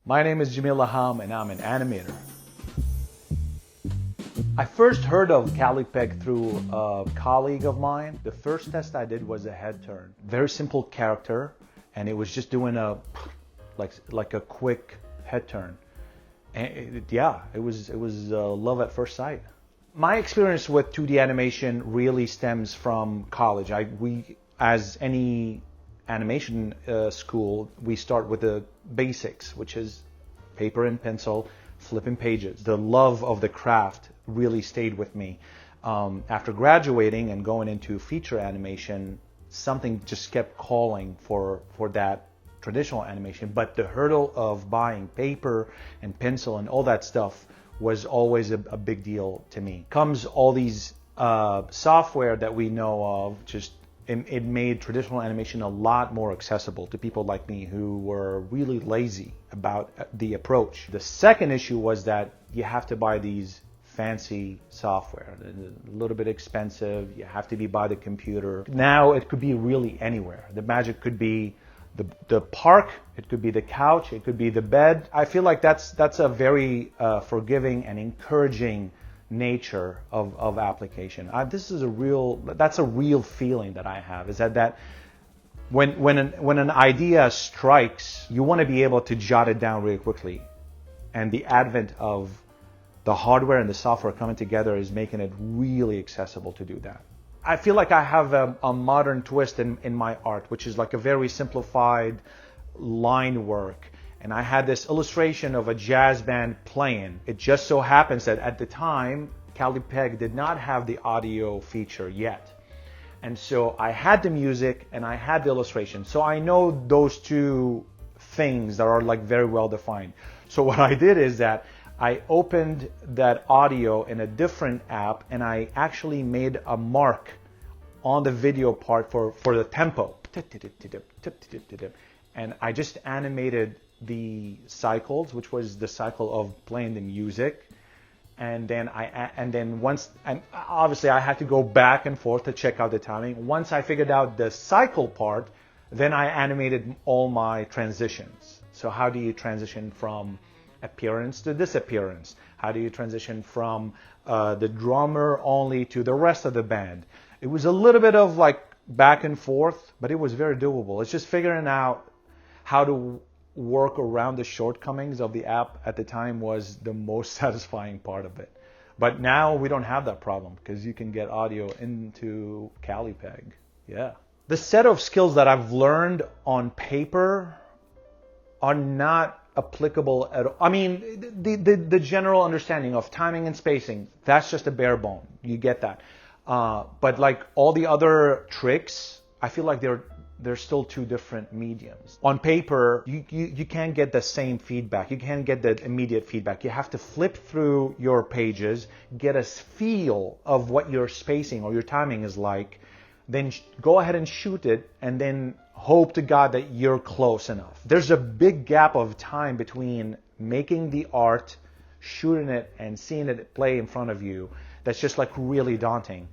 My name is Jamil Lahham and I'm an animator. I first heard of Calipec through a colleague of mine. The first test I did was a head turn. Very simple character, and it was just doing a like a quick head turn. And it was love at first sight. My experience with 2D animation really stems from college. We as any animation school, we start with the basics, which is paper and pencil, flipping pages. The love of the craft really stayed with me. After graduating and going into feature animation, something just kept calling for that traditional animation, but the hurdle of buying paper and pencil and all that stuff was always a big deal to me. Comes all these software that we know of, just it made traditional animation a lot more accessible to people like me who were really lazy about the approach. The second issue was that you have to buy these fancy software, a little bit expensive, you have to be by the computer. Now it could be really anywhere. The magic could be the park, it could be the couch, it could be the bed. I feel like that's a very forgiving and encouraging nature of application. That's a real feeling that I have, is that when an idea strikes, you want to be able to jot it down really quickly. And the advent of the hardware and the software coming together is making it really accessible to do that. I feel like I have a modern twist in my art, which is like a very simplified line work. And I had this illustration of a jazz band playing. It just so happens that at the time, Calipeg did not have the audio feature yet. And so I had the music and I had the illustration. So I know those two things that are like very well defined. So what I did is that I opened that audio in a different app and I actually made a mark on the video part for the tempo. And I just animated the cycles, which was the cycle of playing the music. And then obviously I had to go back and forth to check out the timing. Once I figured out the cycle part, then I animated all my transitions. So how do you transition from appearance to disappearance? How do you transition from the drummer only to the rest of the band? It was a little bit of like back and forth, but it was very doable. It's just figuring out how to work around the shortcomings of the app at the time was the most satisfying part of it. But now we don't have that problem because you can get audio into Calipeg. Yeah. The set of skills that I've learned on paper are not applicable at all. I mean, the general understanding of timing and spacing, that's just a bare bone. You get that. But like all the other tricks, I feel like they're still two different mediums. On paper, you can't get the same feedback. You can't get the immediate feedback. You have to flip through your pages, get a feel of what your spacing or your timing is like, then go ahead and shoot it, and then hope to God that you're close enough. There's a big gap of time between making the art, shooting it, and seeing it play in front of you. That's just like really daunting.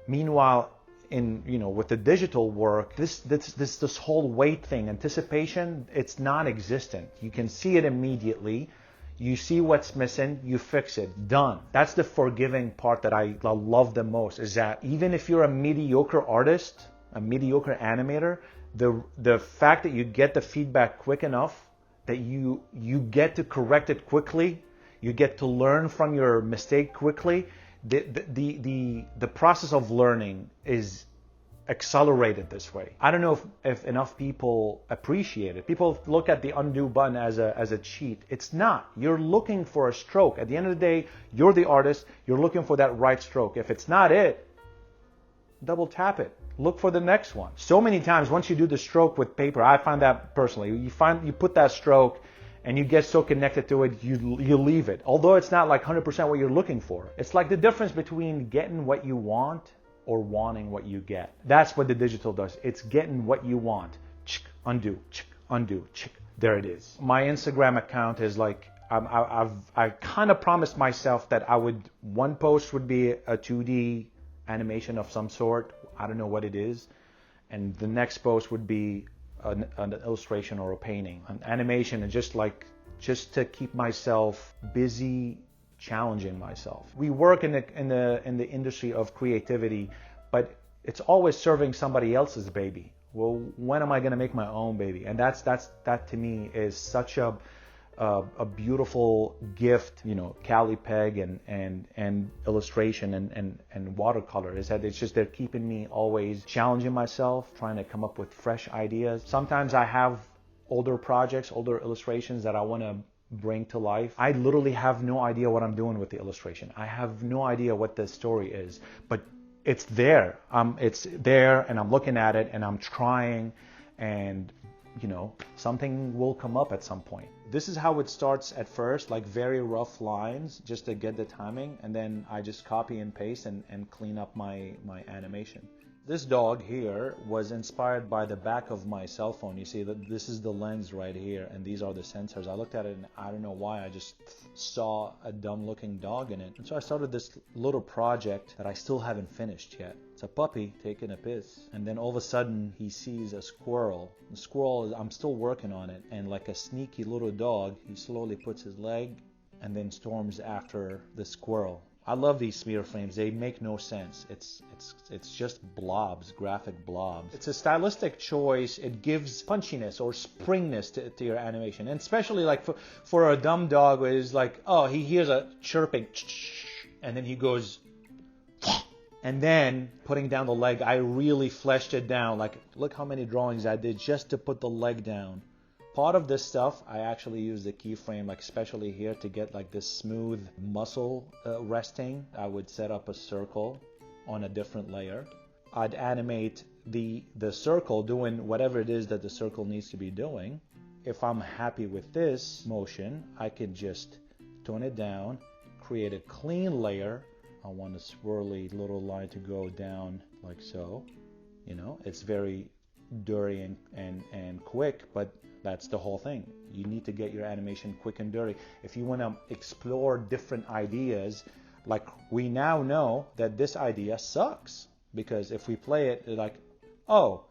Meanwhile, with the digital work, this whole wait thing, anticipation, it's non-existent. You can see it immediately. You see what's missing, you fix it, done. That's the forgiving part that I love the most, is that even if you're a mediocre artist, a mediocre animator, the fact that you get the feedback quick enough that you get to correct it quickly, you get to learn from your mistake quickly, the process of learning is accelerated this way. I don't know if enough people appreciate it. People look at the undo button as a cheat. It's not. You're looking for a stroke. At the end of the day, you're the artist. You're looking for that right stroke. If it's not it, double tap it. Look for the next one. So many times, once you do the stroke with paper, I find that personally, you put that stroke and you get so connected to it, you leave it. Although it's not like 100% what you're looking for. It's like the difference between getting what you want or wanting what you get. That's what the digital does. It's getting what you want. Undo, undo, there it is. My Instagram account is like, I kind of promised myself that one post would be a 2D animation of some sort. I don't know what it is. And the next post would be an illustration or a painting. An animation is just like just to keep myself busy, challenging myself. We work in the industry of creativity, but it's always serving somebody else's baby. Well, when am I going to make my own baby? And that to me is such a beautiful gift. You know, Callipeg and illustration and watercolor is that it's just they're keeping me always challenging myself, trying to come up with fresh ideas. Sometimes I have older projects, older illustrations that I want to bring to life. I literally have no idea what I'm doing with the illustration. I have no idea what the story is, but it's there. It's there, and I'm looking at it, and I'm trying, and you know, something will come up at some point. This is how it starts at first, like very rough lines, just to get the timing, and then I just copy and paste and clean up my animation. This dog here was inspired by the back of my cell phone. You see that this is the lens right here, and these are the sensors. I looked at it, and I don't know why, I just saw a dumb-looking dog in it. And so I started this little project that I still haven't finished yet. It's a puppy taking a piss, and then all of a sudden he sees a squirrel. The squirrel, I'm still working on it, and like a sneaky little dog, he slowly puts his leg and then storms after the squirrel. I love these smear frames. They make no sense. It's just blobs, graphic blobs. It's a stylistic choice. It gives punchiness or springness to your animation. And especially like for a dumb dog, where it's like, oh, he hears a chirping, and then he goes, and then putting down the leg, I really fleshed it down. Like, look how many drawings I did just to put the leg down. Part of this stuff, I actually use the keyframe, like especially here, to get like this smooth muscle resting. I would set up a circle on a different layer. I'd animate the circle doing whatever it is that the circle needs to be doing. If I'm happy with this motion, I can just tone it down, create a clean layer. I want a swirly little line to go down like so. You know, it's very dirty and quick, but that's the whole thing. You need to get your animation quick and dirty. If you want to explore different ideas, like we now know that this idea sucks, because if we play it, like, oh,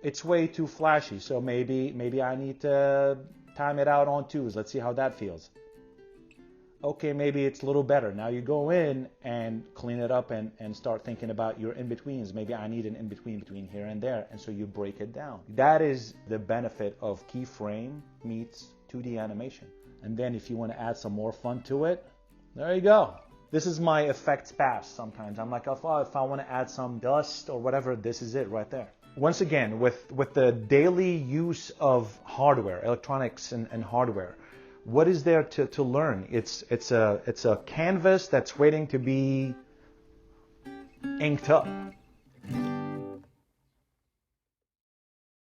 it's way too flashy, so maybe I need to time it out on twos. Let's see how that feels. Okay, maybe it's a little better. Now you go in and clean it up and start thinking about your in-betweens. Maybe I need an in-between between here and there. And so you break it down. That is the benefit of keyframe meets 2D animation. And then if you want to add some more fun to it, there you go. This is my effects pass sometimes. I'm like, if I want to add some dust or whatever, this is it right there. Once again, with the daily use of hardware, electronics and hardware, what is there to learn? It's a canvas that's waiting to be inked up.